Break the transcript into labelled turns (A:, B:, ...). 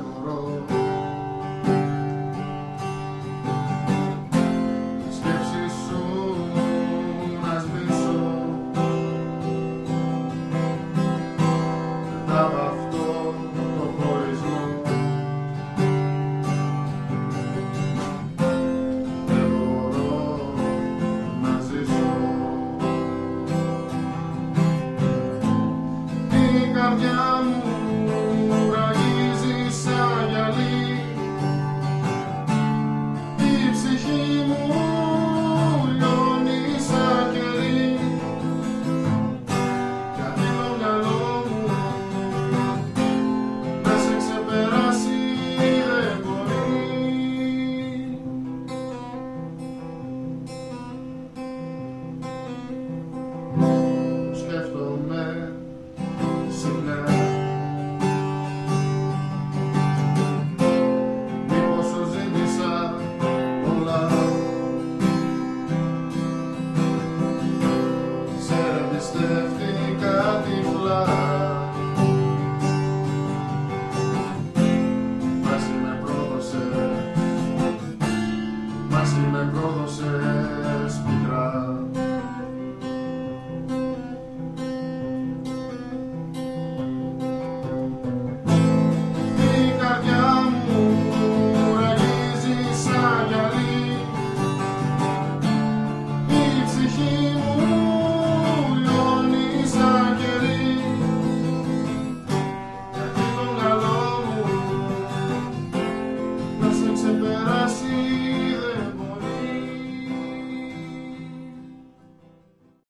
A: μπορώ. Σκέψεις σου να σβήσω μετά από αυτό το χωρισμό. Δεν μπορώ να ζήσω. Η καρδιά μου ραγίζει σαν γυαλί, η ψυχή μου λιώνει σαν κερί, γιατί το μυαλό μου να σε ξεπεράσει δεν μπορεί. Σκέφτομαι συχνά μήπως σου ζήτησα πολλά, σε εμπιστεύτηκα τυφλά, μαζί με πρόδωσες, μαζί με πρόδωσες.